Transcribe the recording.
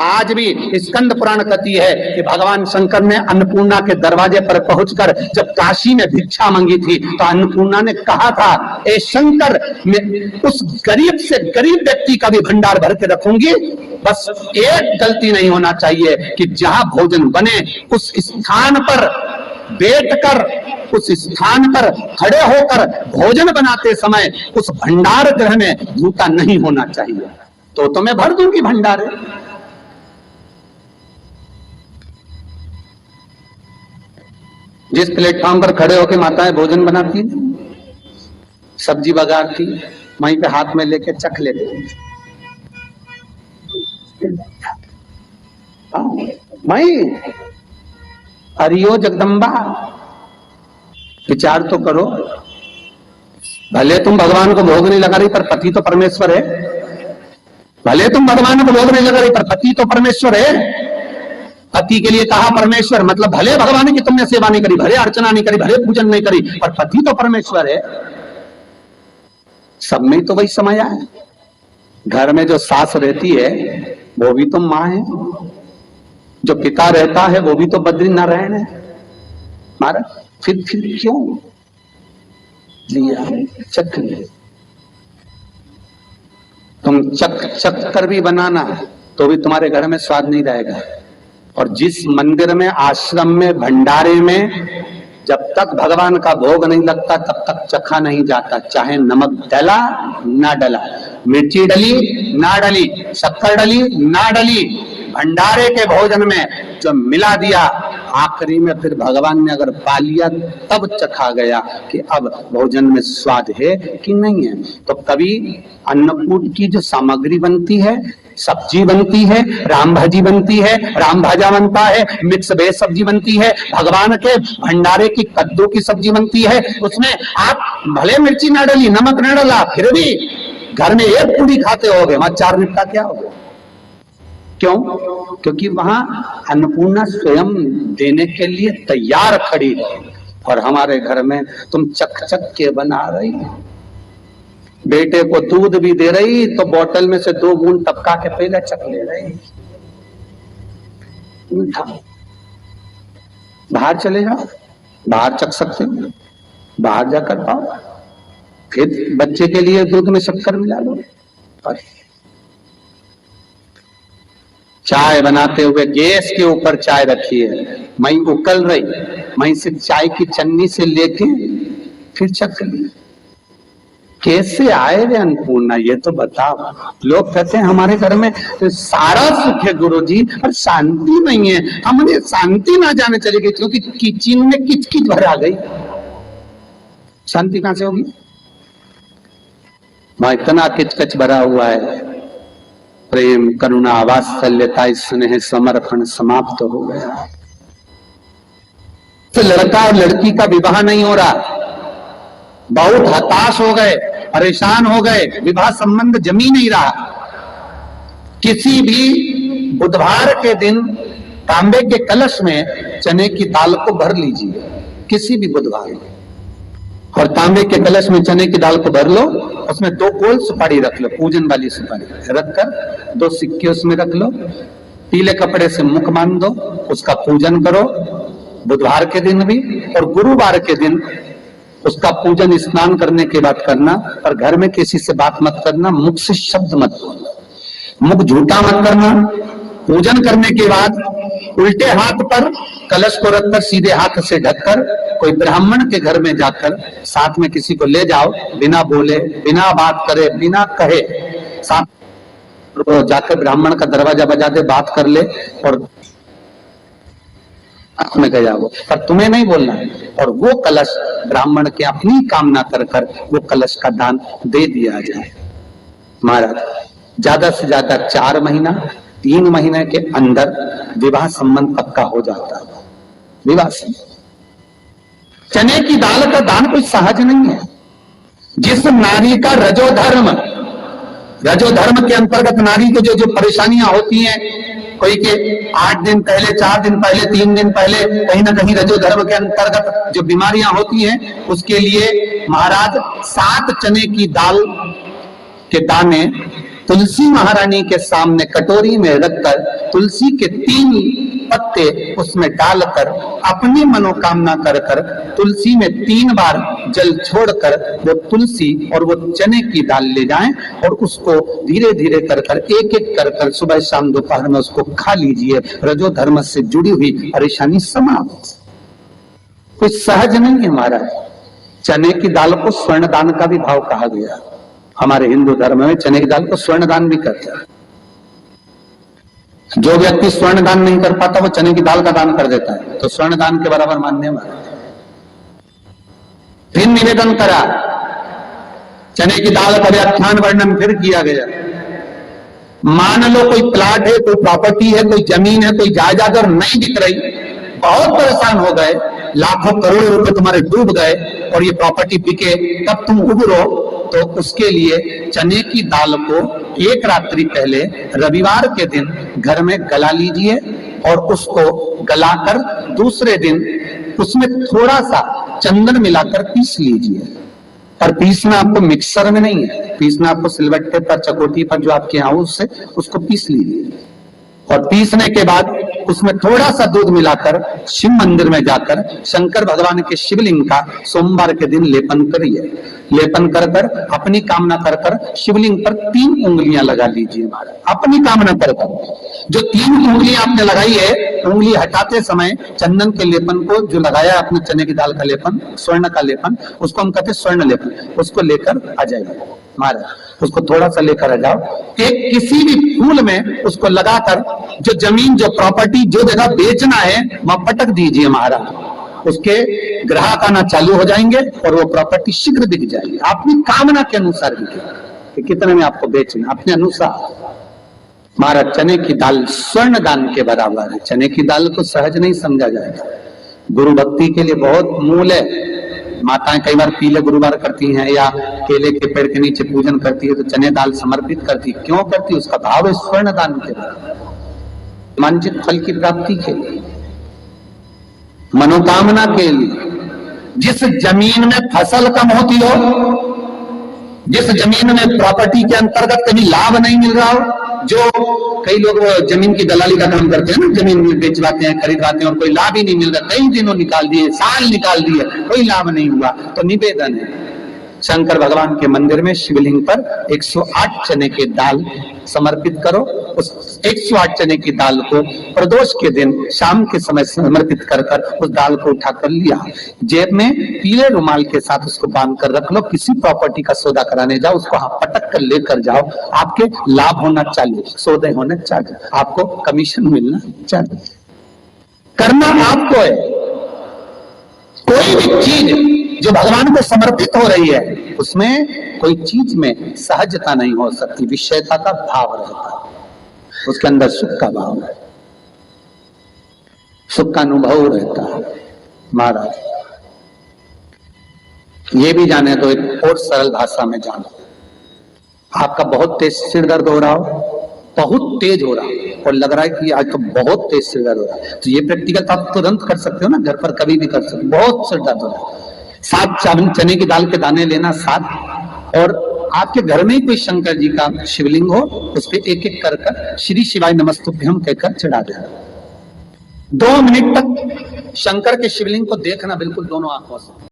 आज भी स्कंद पुराण कहती है कि भगवान शंकर ने अन्नपूर्णा के दरवाजे पर पहुंचकर जब काशी में भिक्षा मांगी थी तो अन्नपूर्णा ने कहा था, ए शंकर, मैं उस गरीब से गरीब व्यक्ति का भी भंडार भर के रखूंगी, बस एक गलती नहीं होना चाहिए कि जहां भोजन बने उस स्थान पर बैठकर, उस स्थान पर खड़े होकर भोजन बनाते समय उस भंडार गृह में जूता नहीं होना चाहिए। तो मैं भर दूंगी भंडारे। जिस प्लेटफॉर्म पर खड़े होकर माताएं भोजन बनाती, सब्जी बगाड़ती, वहीं पे हाथ में लेके चख लेते, वहीं हरियो जगदम्बा, विचार तो करो। भले तुम भगवान को भोग नहीं लगा रही पर पति तो परमेश्वर है। भले तुम भगवान को भोग नहीं लगा रही पर पति तो परमेश्वर है। पति के लिए कहा परमेश्वर, मतलब भले भगवान की तुमने सेवा नहीं करी, भले अर्चना नहीं करी, भले पूजन नहीं करी, पर पति तो परमेश्वर है। सब में तो वही समाया है। घर में जो सास रहती है वो भी तो माँ है, जो पिता रहता है वो भी तो बद्रीनारायण है। मारा फिर क्यों लिया, चख ले। तुम चख कर भी बनाना तो भी तुम्हारे घर में स्वाद नहीं रहेगा। और जिस मंदिर में, आश्रम में, भंडारे में जब तक भगवान का भोग नहीं लगता तब तक चखा नहीं जाता, चाहे नमक डला ना डला, मिर्ची डली ना डली, शक्कर डली ना डली, भंडारे के भोजन में जो मिला दिया, आखिरी में फिर भगवान ने अगर पा लिया तब चखा गया कि अब भोजन में स्वाद है कि नहीं है। तो कभी अन्नकूट की जो सामग्री बनती है, सब्जी बनती है, राम भाजी बनती है, राम भाजा बनता है, मिक्स वेज सब्जी बनती है, भगवान के भंडारे की कद्दू की सब्जी बनती है, उसमें आप भले मिर्ची ना डली, नमक ना डला, फिर भी घर में एक पूरी खाते होगे, वहां 4 निपटा क्या होगा? क्यों? क्योंकि वहां अन्नपूर्णा स्वयं देने के लिए तैयार खड़ी है। और हमारे घर में तुम चक चक के बना रही, बेटे को दूध भी दे रही तो बोतल में से 2 बूंद टपका के पहले चख ले रही। बाहर चले जाओ, बाहर चख सकते हो, बाहर जाकर पाओ, फिर बच्चे के लिए दूध में शक्कर मिला लो। और चाय बनाते हुए गैस के ऊपर चाय रखी है, मई उकल रही, मई से चाय की चन्नी से लेके फिर चख ली। कैसे आए रे अन्नपूर्णा, ये तो बताओ। लोग कहते हैं हमारे घर में सारा सुख है गुरुजी, और शांति नहीं है। हमने शांति ना जाने चली गई क्योंकि किचन में किचकिच भरा गई। शांति कहां से होगी? वहां इतना किचकच भरा हुआ है। प्रेम, करुणा, वात्सल्यता, स्नेह, समर्पण समाप्त हो गया। तो लड़का और लड़की का विवाह नहीं हो रहा, बहुत हताश हो गए, परेशान हो गए, विवाह संबंध जमी नहीं रहा। किसी भी बुधवार के दिन तांबे के कलश में चने की दाल को भर लीजिए, किसी भी बुधवार, और तांबे के कलश में चने की दाल को भर लो, उसमें 2 गोल सुपारी रख लो, पूजन वाली सुपारी रखकर 2 सिक्के उसमें रख लो, पीले कपड़े से मुख बांध दो, उसका पूजन करो बुधवार के दिन भी, और गुरुवार के दिन उसका पूजन स्नान करने के बाद करना। और घर में किसी से बात मत करना, मुख से शब्द मत बोलना, मुख झूठा मत करना। पूजन करने के बाद उल्टे हाथ पर कलश को रखकर सीधे हाथ से ढककर कोई ब्राह्मण के घर में जाकर साथ में किसी को ले जाओ, बिना बोले, बिना बात करे, बिना कहे, साथ जाकर ब्राह्मण का दरवाजा बजा दे, बात कर ले और में गया वो, पर तुम्हें नहीं बोलना है। और वो कलश ब्राह्मण के अपनी कामना कर कर वो कलश का दान दे दिया जाए। महाराज ज्यादा से ज्यादा 4 महीना 3 महीने के अंदर विवाह संबंध पक्का हो जाता है। विवाह से चने की दाल का दान कोई सहज नहीं है। जिस नारी का रजोधर्म के अंतर्गत नारी को जो परेशानियां होती हैं, कोई के 8 दिन पहले, 4 दिन पहले, 3 दिन पहले कहीं ना कहीं रजोधर्म के अंतर्गत जो बीमारियां होती हैं, उसके लिए महाराज 7 चने की दाल के दाने तुलसी महारानी के सामने कटोरी में रखकर तुलसी के 3 पत्ते उसमें डालकर अपनी मनोकामना कर कर तुलसी में 3 बार जल छोड़कर वो तुलसी और वो चने की दाल ले जाएं और उसको धीरे धीरे कर कर एक एक कर कर सुबह शाम दोपहर में उसको खा लीजिए। रजो धर्म से जुड़ी हुई परेशानी समाप्त। कुछ सहज नहीं है महाराज। चने की दाल को स्वर्ण दान का भी भाव कहा गया। हमारे हिंदू धर्म में चने की दाल को स्वर्ण दान भी करते हैं। जो व्यक्ति स्वर्ण दान नहीं कर पाता वो चने की दाल का दान कर देता है, तो स्वर्ण दान के बराबर मानने वाला। फिर निवेदन करा, चने की दाल का व्याख्यान वर्णन फिर किया गया। मान लो कोई प्लाट है, कोई प्रॉपर्टी है, कोई जमीन है, कोई जायदाद और नहीं बिक रही, बहुत परेशान हो गए, लाखों करोड़ों रुपए तुम्हारे डूब गए और ये प्रॉपर्टी बिके, तब तुम उबरो, तो उसके लिए चने की दाल को एक रात्रि पहले रविवार के दिन घर में गला लीजिए और उसको गलाकर दूसरे दिन उसमें थोड़ा सा चंदन मिलाकर पीस लीजिए। पर पीसना आपको मिक्सर में नहीं है, पीसना आपको सिलबट्टे पर, चकोटी पर जो आपके यहाँ उससे उसको पीस लीजिए। और पीसने के बाद उसमें थोड़ा सा दूध मिलाकर शिव मंदिर में जाकर शंकर भगवान के शिवलिंग का सोमवार के दिन लेपन करिए। लेपन कर कर अपनी कामना कर कर शिवलिंग पर 3 उंगलियां लगा लीजिए महाराज, अपनी कामना कर कर। जो 3 उंगलियां आपने लगाई है, उंगली हटाते समय चंदन के लेपन को जो लगाया आपने, चने की दाल का लेपन, स्वर्ण का लेपन, उसको हम कहते हैं स्वर्ण लेपन, उसको लेकर आ जाइए महाराज। उसको थोड़ा सा लेकर आ जाओ, एक किसी भी फूल में उसको लगाकर जो जमीन, जो प्रॉपर्टी, जो जगह बेचना है वहां पटक दीजिए महाराज। उसके ग्राहक आना चालू हो जाएंगे और वो प्रॉपर्टी शीघ्र बिक जाएगी। अपनी कामना के अनुसार बिके, कितने में आपको बेचना अपने अनुसार। महाराज चने की दाल स्वर्ण दान के बराबर है। चने की दाल को सहज नहीं समझा जाएगा। गुरु भक्ति के लिए बहुत मूल है। माताएं कई बार पीले गुरुवार करती हैं या केले के पेड़ के नीचे पूजन करती है तो चने दाल समर्पित करती। क्यों करती? उसका भाव है स्वर्ण दान के बराबर, वांछित फल की प्राप्ति के लिए, मनोकामना के लिए। जिस जमीन में फसल कम होती हो, जिस जमीन में प्रॉपर्टी के अंतर्गत कभी लाभ नहीं मिल रहा हो, जो कई लोग जमीन की दलाली का काम करते हैं ना, जमीन बेचवाते हैं, खरीदवाते हैं और कोई लाभ ही नहीं मिल रहा, कई दिनों निकाल दिए, साल निकाल दिए, कोई लाभ नहीं हुआ, तो निवेदन है शंकर भगवान के मंदिर में शिवलिंग पर 108 चने की दाल समर्पित करो। उस 108 चने की दाल को प्रदोष के दिन शाम के समय समर्पित कर कर उस दाल को उठाकर लिया, जेब में पीले रुमाल के साथ उसको बांध कर रख लो। किसी प्रॉपर्टी का सौदा कराने जाओ, उसको पटक कर लेकर जाओ, आपके लाभ होना चाहिए, सौदे होने चाहिए, आपको कमीशन मिलना चाहिए। करना आपको है। कोई भी चीज जो भगवान को समर्पित हो रही है उसमें कोई चीज में सहजता नहीं हो सकती, विषयता का भाव रहता है, उसके अंदर सुख का भाव है, सुख का अनुभव रहता है। महाराज ये भी जाने तो एक और सरल भाषा में जानो, आपका बहुत तेज सिर दर्द हो रहा हो, बहुत तेज हो रहा है और लग रहा है कि आज तो बहुत तेज सिर दर्द हो रहा है, तो ये प्रैक्टिकल तो आप तुरंत कर सकते हो ना, घर पर कभी भी कर सकते हो। बहुत सिर दर्द हो रहा है, 7 चने की दाल के दाने लेना 7, और आपके घर में ही कोई शंकर जी का शिवलिंग हो, उस पर एक एक कर श्री शिवाय नमस्तुभ्यम कहकर चढ़ा देना। 2 मिनट तक शंकर के शिवलिंग को देखना बिल्कुल दोनों आंखों से।